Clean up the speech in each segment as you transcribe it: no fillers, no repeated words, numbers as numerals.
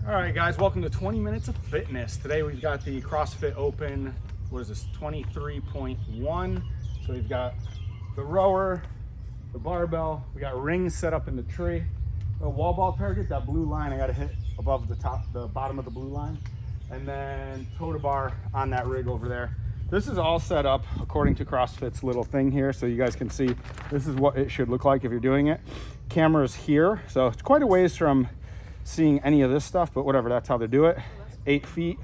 All right, guys, welcome to 20 Minutes of Fitness. Today we've got the CrossFit Open, what is this, 23.1. So we've got the rower, the barbell, we got rings set up in the tree. The wall ball target, that blue line, I gotta hit above the bottom of the blue line. And then toe to bar on that rig over there. This is all set up according to CrossFit's little thing here, so you guys can see this is what it should look like if you're doing it. Camera's here, so it's quite a ways from seeing any of this stuff, but whatever, that's how they do it. 8 feet.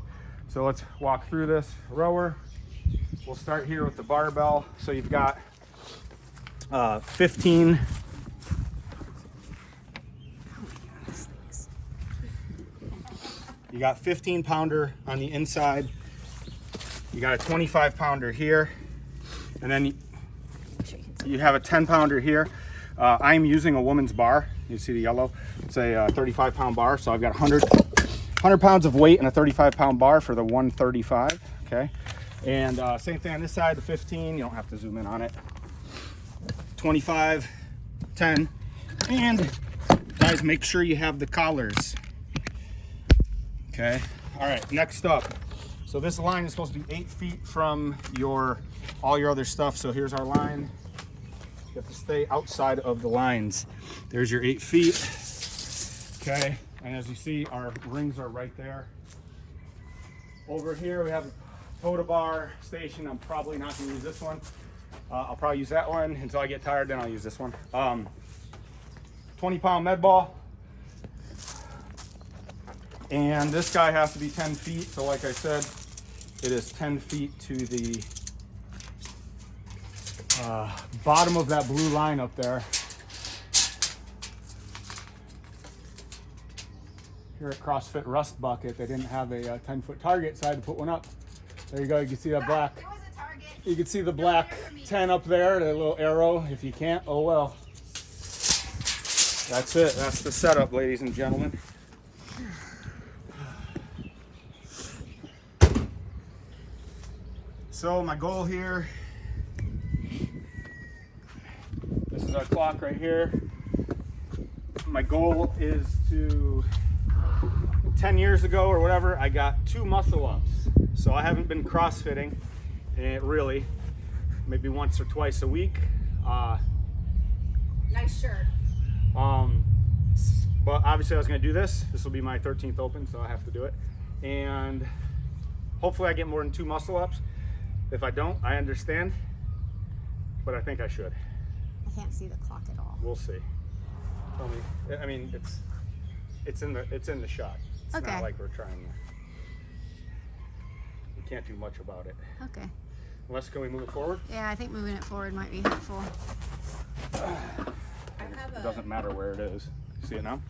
So let's walk through this. Rower, we'll start here with the barbell. So you've got 15 you got 15 pounder on the inside, you got a 25 pounder here, and then you have a 10 pounder here. I'm using a woman's bar. You see the yellow? It's a 35 pound bar. So I've got 100 pounds of weight and a 35 pound bar for the 135. Okay. And same thing on this side, the 15. You don't have to zoom in on it. 25, 10. And guys, make sure you have the collars. Okay. All right. Next up. So this line is supposed to be 8 feet from all your other stuff. So here's our line. You have to stay outside of the lines. There's your 8 feet. Okay, and as you see, our rings are right there. Over here, we have a toe to bar station. I'm probably not gonna use this one. I'll probably use that one until I get tired, then I'll use this one. 20 pound med ball. And this guy has to be 10 feet. So like I said, it is 10 feet to the bottom of that blue line up there. Here at CrossFit Rust Bucket, they didn't have a 10-foot target, so I had to put one up. There you go. You can see that black. There was a target. You can see the black 10 up there, the little arrow. If you can't, oh well. That's it. That's the setup, ladies and gentlemen. So my goal here, this is our clock right here. My goal is to, 10 years ago or whatever, I got 2 muscle ups. So I haven't been CrossFitting, really, maybe once or twice a week. Nice shirt. But obviously I was gonna do this. This will be my 13th open, so I have to do it. And hopefully I get more than 2 muscle ups. If I don't, I understand, but I think I should. I can't see the clock at all. We'll see. Tell me. I mean, it's in the shot. It's okay. Not like we're trying to. We can't do much about it. Okay. Unless, can we move it forward? Yeah, I think moving it forward might be helpful. It doesn't matter where it is. See it now?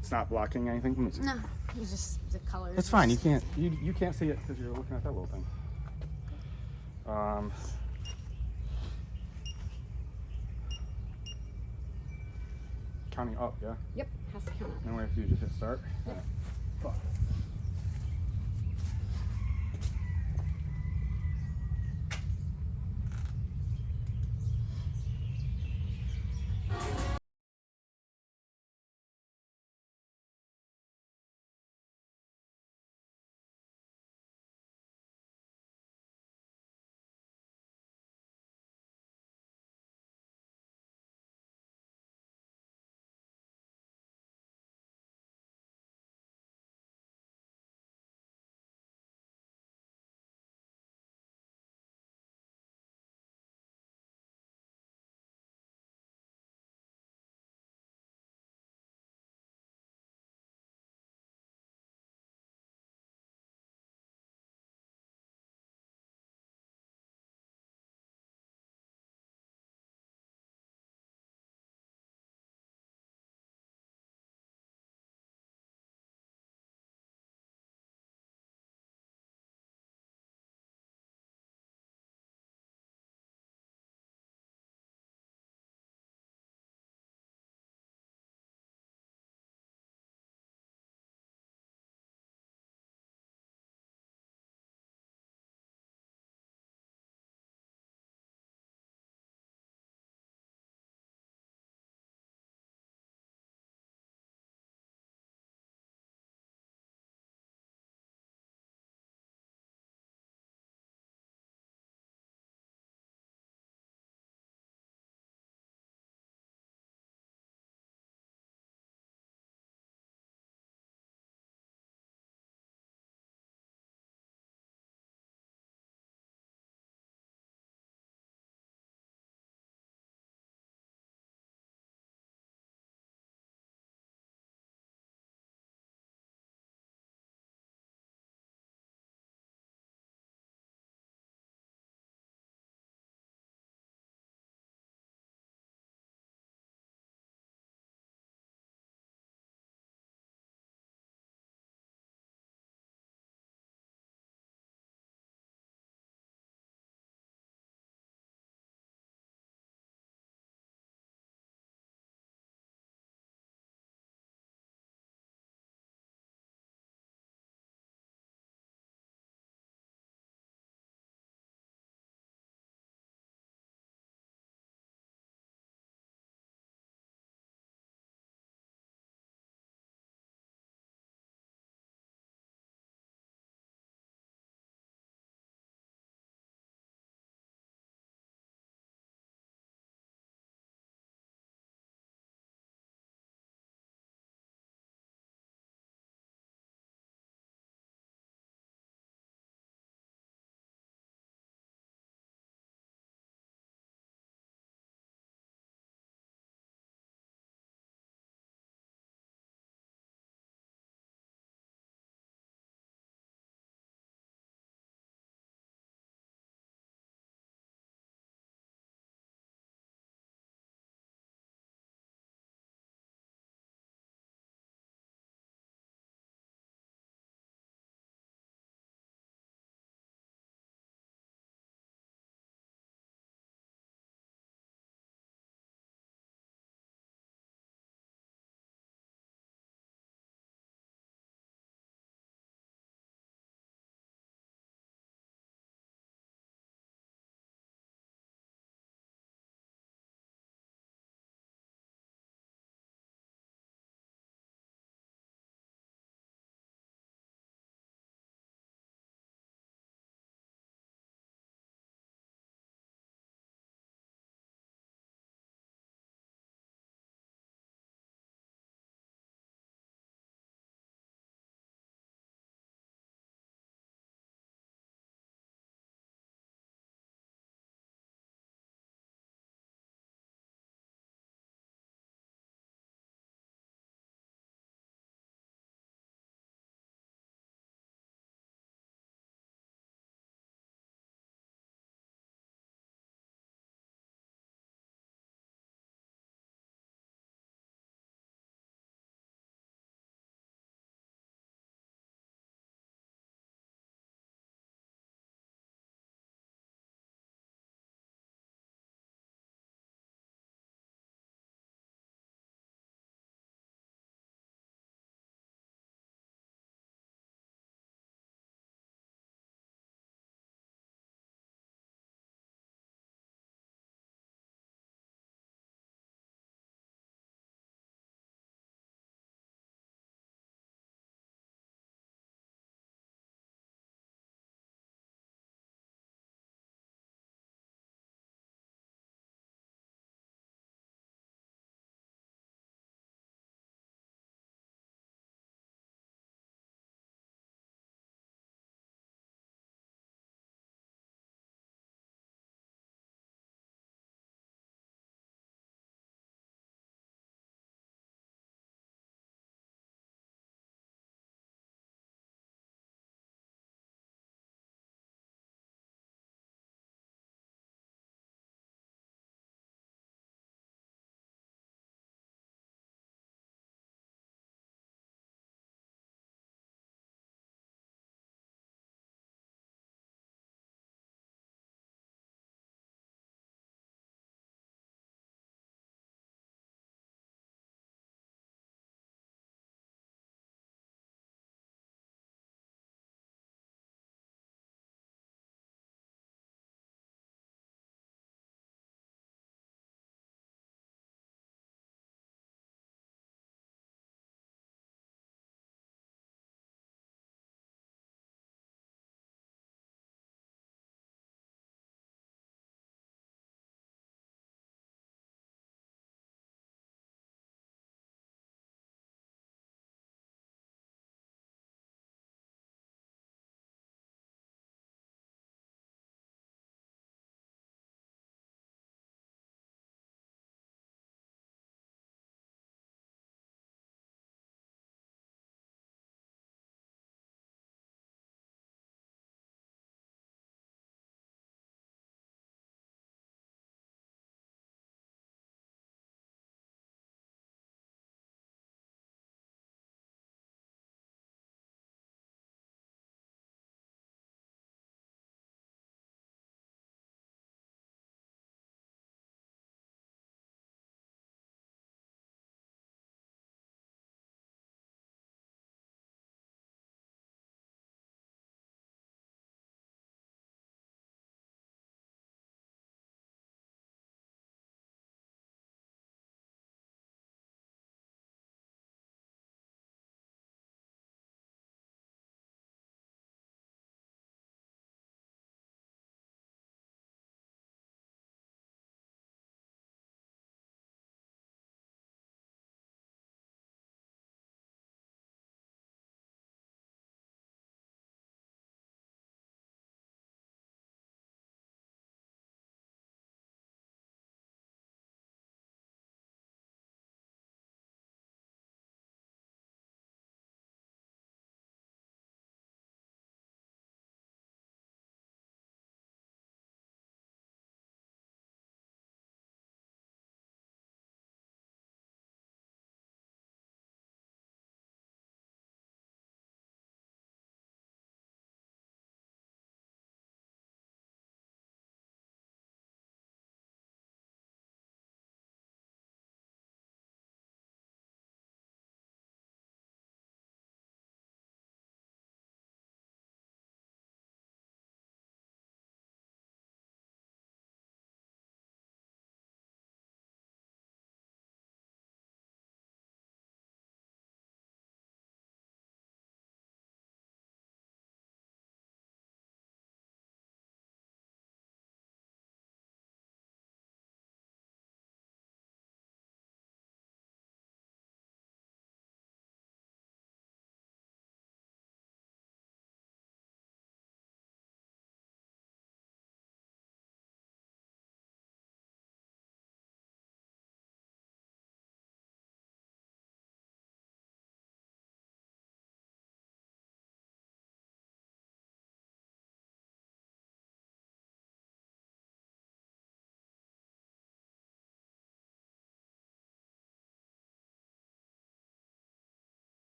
It's not blocking anything. Let me see. No, it's just the colors. It's fine. You can't see it because you're looking at that little thing. Counting up, yeah? Yep, has to count up. Then we have to do just hit start. Yep. All right. Fuck.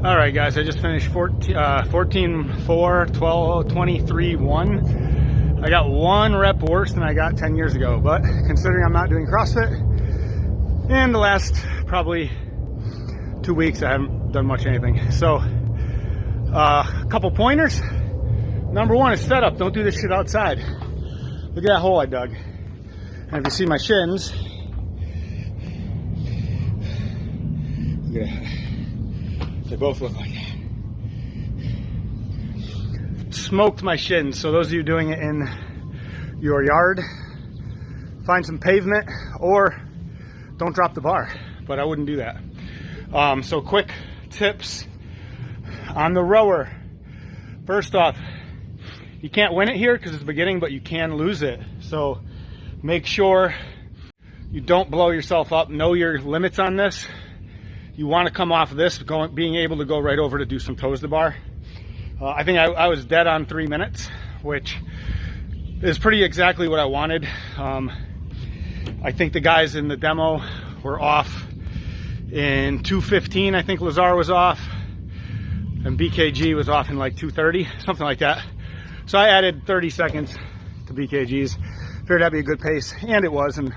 All right, guys, I just finished 14-4, 12, 23-1. I got 1 rep worse than I got 10 years ago, but considering I'm not doing CrossFit, and the last probably 2 weeks I haven't done much anything. So, a couple pointers. Number 1 is setup. Don't do this shit outside. Look at that hole I dug. And if you see my shins, look at that. They both look like that. Smoked my shins. So those of you doing it in your yard, find some pavement or don't drop the bar, but I wouldn't do that. So quick tips on the rower. First off, you can't win it here because it's the beginning, but you can lose it. So make sure you don't blow yourself up. Know your limits on this. You want to come off of this, being able to go right over to do some toes to bar. I think I was dead on 3 minutes, which is pretty exactly what I wanted. I think the guys in the demo were off in 2:15. I think Lazar was off, and BKG was off in like 2:30, something like that. So I added 30 seconds to BKG's. Figured that'd be a good pace, and it was, and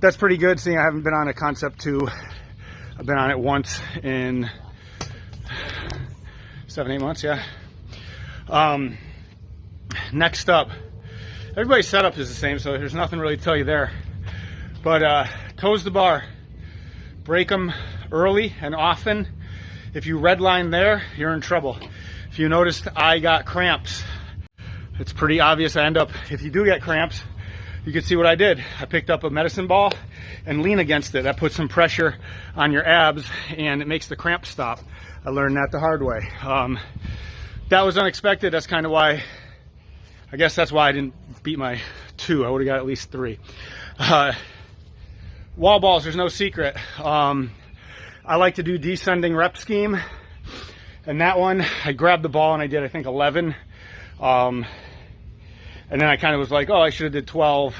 that's pretty good seeing I haven't been on a Concept 2. I've been on it once in 7-8 months, yeah. Next up, everybody's setup is the same, so there's nothing really to tell you there. But toes to bar, break them early and often. If you redline there, you're in trouble. If you noticed, I got cramps. It's pretty obvious I end up, if you do get cramps, you can see what I did. I picked up a medicine ball and lean against it. That puts some pressure on your abs and it makes the cramp stop. I learned that the hard way. That was unexpected. That's kind of why, I guess that's why I didn't beat my 2. I would have got at least 3. Wall balls, there's no secret. I like to do descending rep scheme. And that one, I grabbed the ball and I did, I think, 11. And then I kind of was like, oh, I should have did 12,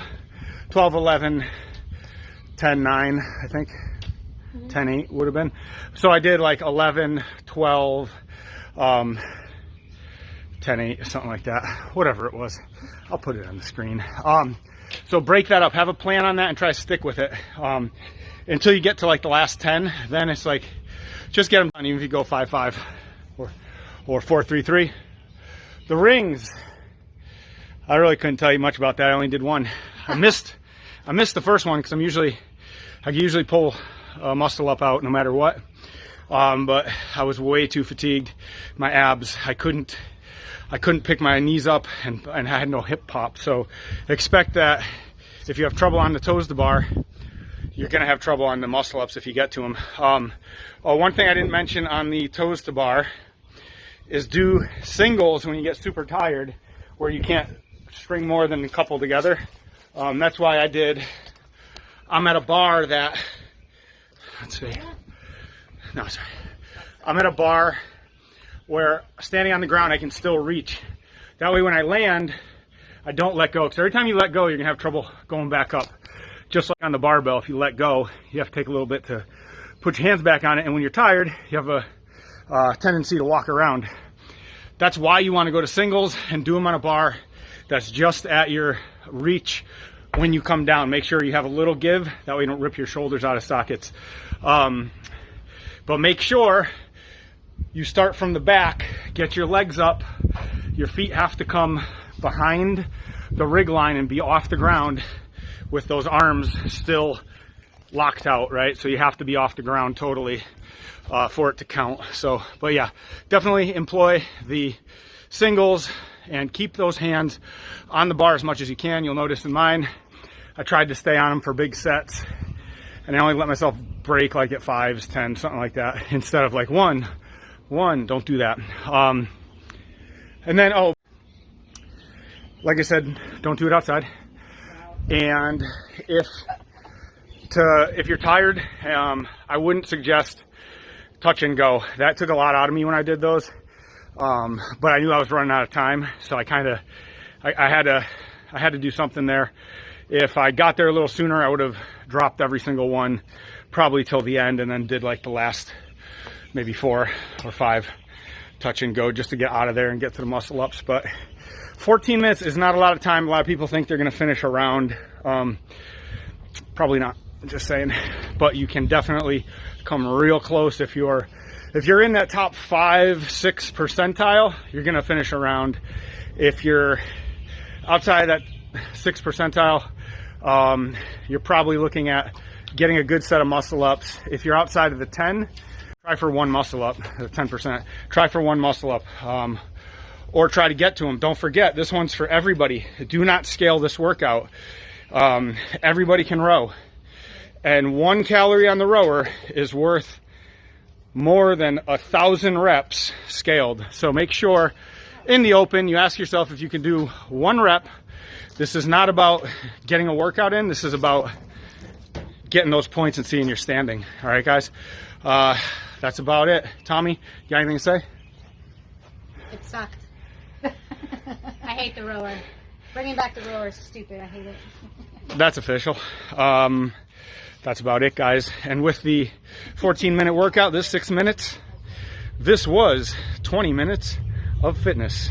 11, 10, 9, I think. 10, 8 would have been. So I did like 11, 12, 10, 8, something like that. Whatever it was. I'll put it on the screen. So break that up. Have a plan on that and try to stick with it. Until you get to like the last 10, then it's like, just get them done, even if you go 5-5 or 4-3-3. The rings. I really couldn't tell you much about that. I only did 1. I missed the first one because I usually pull a muscle up out no matter what. But I was way too fatigued. My abs, I couldn't pick my knees up and I had no hip pop. So expect that if you have trouble on the toes to bar, you're gonna have trouble on the muscle ups if you get to them. One thing I didn't mention on the toes to bar is do singles when you get super tired, where you can't string more than a couple together. That's why I'm at a bar that, let's see, no, sorry. I'm at a bar where standing on the ground I can still reach. That way when I land, I don't let go. Because every time you let go, you're gonna have trouble going back up. Just like on the barbell, if you let go, you have to take a little bit to put your hands back on it. And when you're tired, you have a tendency to walk around. That's why you want to go to singles and do them on a bar that's just at your reach when you come down. Make sure you have a little give, that way you don't rip your shoulders out of sockets. But make sure you start from the back, get your legs up, your feet have to come behind the rig line and be off the ground with those arms still locked out, right? So you have to be off the ground totally for it to count. So, but yeah, definitely employ the singles and keep those hands on the bar as much as you can. You'll notice in mine, I tried to stay on them for big sets and I only let myself break like at 5s, 10, something like that, instead of like one, don't do that. And then, like I said, don't do it outside. And if you're tired, I wouldn't suggest touch and go. That took a lot out of me when I did those. But I knew I was running out of time, so I had to do something there. If I got there a little sooner, I would have dropped every single one, probably till the end, and then did like the last maybe 4 or 5 touch and go just to get out of there and get to the muscle ups. But 14 minutes is not a lot of time. A lot of people think they're going to finish a round. Probably not, just saying. But you can definitely come real close. If you're in that top 5-6 percentile, you're going to finish a round. If you're outside that 6 percentile, you're probably looking at getting a good set of muscle ups. If you're outside of the 10, try for 1 muscle up, the 10%. Try for 1 muscle up, or try to get to them. Don't forget, this one's for everybody. Do not scale this workout. Everybody can row, and 1 calorie on the rower is worth more than 1,000 reps scaled. So make sure in the open you ask yourself if you can do 1 rep. This is not about getting a workout in. This is about getting those points and seeing you're standing. All right, guys. That's about it. Tommy, you got anything to say? It sucked. I hate the rower. Bringing back the rower is stupid. I hate it. That's official. That's about it, guys. And with the 14-minute workout, this 6 minutes, this was 20 minutes of fitness.